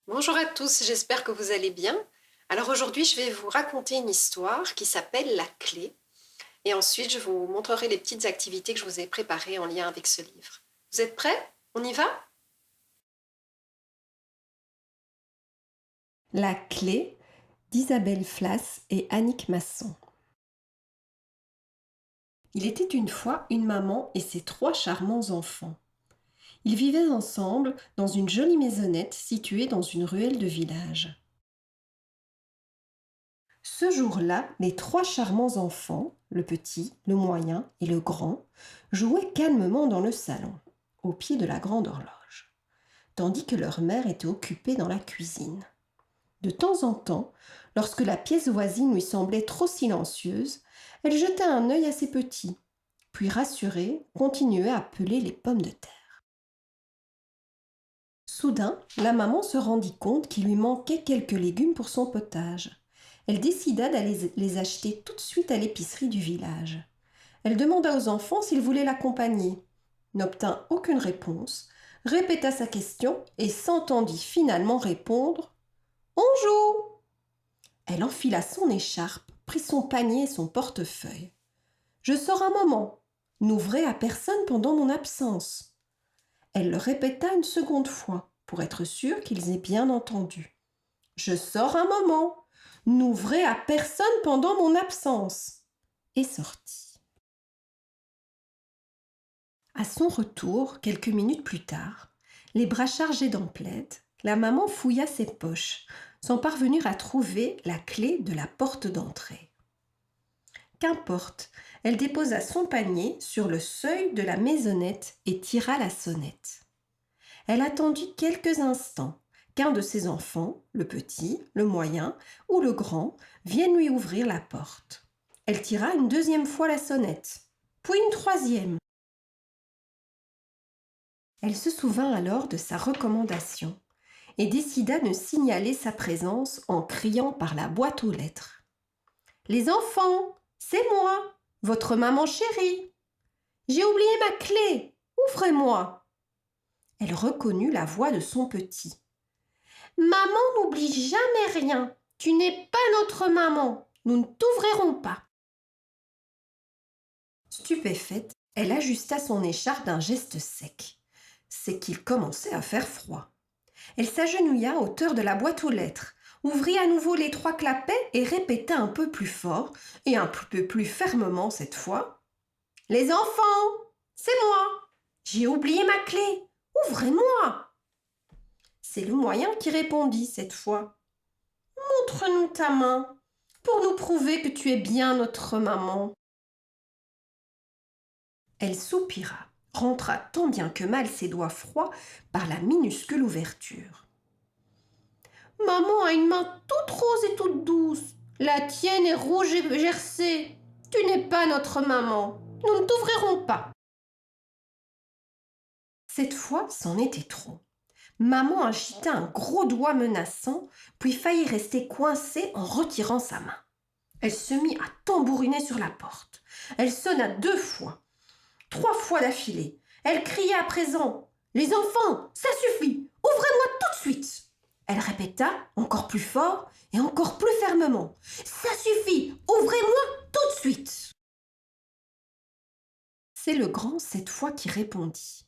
Bonjour à tous, j'espère que vous allez bien. Alors aujourd'hui, je vais vous raconter une histoire qui s'appelle La clé et ensuite je vous montrerai les petites activités que je vous ai préparées en lien avec ce livre. Vous êtes prêts? On y va? La clé d'Isabelle Flas et Annick Masson. Il était une fois une maman et ses 3 charmants enfants. Ils vivaient ensemble dans une jolie maisonnette située dans une ruelle de village. Ce jour-là, les 3 charmants enfants, le petit, le moyen et le grand, jouaient calmement dans le salon, au pied de la grande horloge, tandis que leur mère était occupée dans la cuisine. De temps en temps, lorsque la pièce voisine lui semblait trop silencieuse, elle jetait un œil à ses petits, puis rassurée, continuait à peler les pommes de terre. Soudain, la maman se rendit compte qu'il lui manquait quelques légumes pour son potage. Elle décida d'aller les acheter tout de suite à l'épicerie du village. Elle demanda aux enfants s'ils voulaient l'accompagner, n'obtint aucune réponse, répéta sa question et s'entendit finalement répondre « Bonjour !» Elle enfila son écharpe, prit son panier et son portefeuille. « Je sors un moment. N'ouvrez à personne pendant mon absence. » Elle le répéta une seconde fois, pour être sûre qu'ils aient bien entendu. « Je sors un moment. N'ouvrez à personne pendant mon absence. » Et sortit. À son retour, quelques minutes plus tard, les bras chargés d'emplettes, la maman fouilla ses poches, sans parvenir à trouver la clé de la porte d'entrée. Qu'importe, elle déposa son panier sur le seuil de la maisonnette et tira la sonnette. Elle attendit quelques instants qu'un de ses enfants, le petit, le moyen ou le grand, vienne lui ouvrir la porte. Elle tira une deuxième fois la sonnette, puis une troisième. Elle se souvint alors de sa recommandation et décida de signaler sa présence en criant par la boîte aux lettres. « Les enfants, c'est moi, votre maman chérie. J'ai oublié ma clé, ouvrez-moi. » Elle reconnut la voix de son petit. « Maman n'oublie jamais rien. Tu n'es pas notre maman. Nous ne t'ouvrirons pas. » Stupéfaite, elle ajusta son écharpe d'un geste sec. C'est qu'il commençait à faire froid. Elle s'agenouilla à hauteur de la boîte aux lettres, ouvrit à nouveau les 3 clapets et répéta un peu plus fort et un peu plus fermement cette fois. « Les enfants, c'est moi. J'ai oublié ma clé. Ouvrez-moi. » C'est le moyen qui répondit cette fois. « Montre-nous ta main pour nous prouver que tu es bien notre maman. » Elle soupira, rentra tant bien que mal ses doigts froids par la minuscule ouverture. « Maman a une main toute rose et toute douce. La tienne est rouge et gercée. Tu n'es pas notre maman. Nous ne t'ouvrirons pas. » Cette fois, c'en était trop. Maman agita un gros doigt menaçant, puis faillit rester coincée en retirant sa main. Elle se mit à tambouriner sur la porte. Elle sonna 2 fois, 3 fois d'affilée. Elle criait à présent. « Les enfants, ça suffit. Ouvrez-moi tout de suite. » Elle répéta encore plus fort et encore plus fermement. « Ça suffit. Ouvrez-moi tout de suite. » C'est le grand cette fois qui répondit.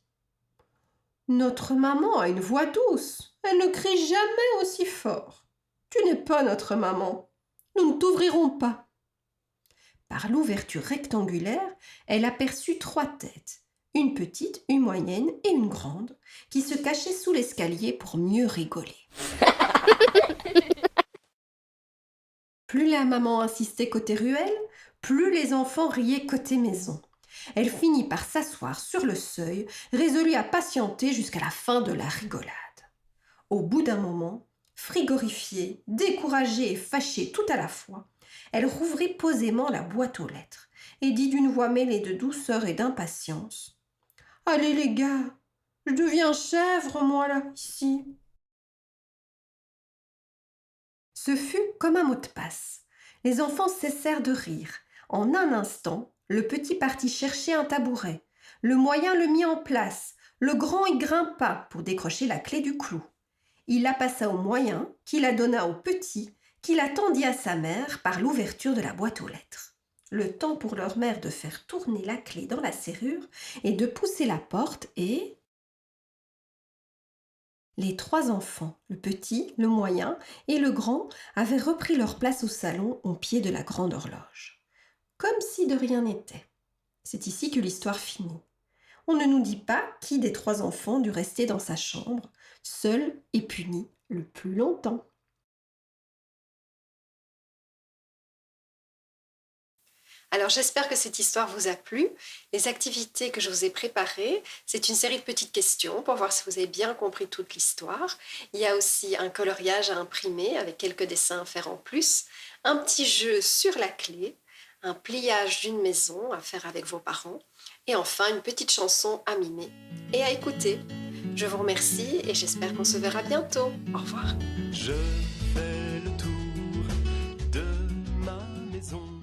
« Notre maman a une voix douce. Elle ne crie jamais aussi fort. Tu n'es pas notre maman. Nous ne t'ouvrirons pas. » Par l'ouverture rectangulaire, elle aperçut 3 têtes, une petite, une moyenne et une grande, qui se cachaient sous l'escalier pour mieux rigoler. Plus la maman insistait côté ruelle, plus les enfants riaient côté maison. Elle finit par s'asseoir sur le seuil, résolue à patienter jusqu'à la fin de la rigolade. Au bout d'un moment, frigorifiée, découragée et fâchée tout à la fois, elle rouvrit posément la boîte aux lettres et dit d'une voix mêlée de douceur et d'impatience. « Allez les gars, je deviens chèvre moi là, ici. » Ce fut comme un mot de passe. Les enfants cessèrent de rire. En un instant, le petit partit chercher un tabouret. Le moyen le mit en place. Le grand y grimpa pour décrocher la clé du clou. Il la passa au moyen, qui la donna au petit, qui la tendit à sa mère par l'ouverture de la boîte aux lettres. Le temps pour leur mère de faire tourner la clé dans la serrure et de pousser la porte et... Les trois enfants, le petit, le moyen et le grand, avaient repris leur place au salon au pied de la grande horloge. Comme si de rien n'était. C'est ici que l'histoire finit. On ne nous dit pas qui des trois enfants dut rester dans sa chambre, seul et puni le plus longtemps. Alors j'espère que cette histoire vous a plu. Les activités que je vous ai préparées, c'est une série de petites questions pour voir si vous avez bien compris toute l'histoire. Il y a aussi un coloriage à imprimer avec quelques dessins à faire en plus, un petit jeu sur la clé, un pliage d'une maison à faire avec vos parents et enfin une petite chanson à mimer et à écouter. Je vous remercie et j'espère qu'on se verra bientôt. Au revoir. Je fais le tour de ma maison.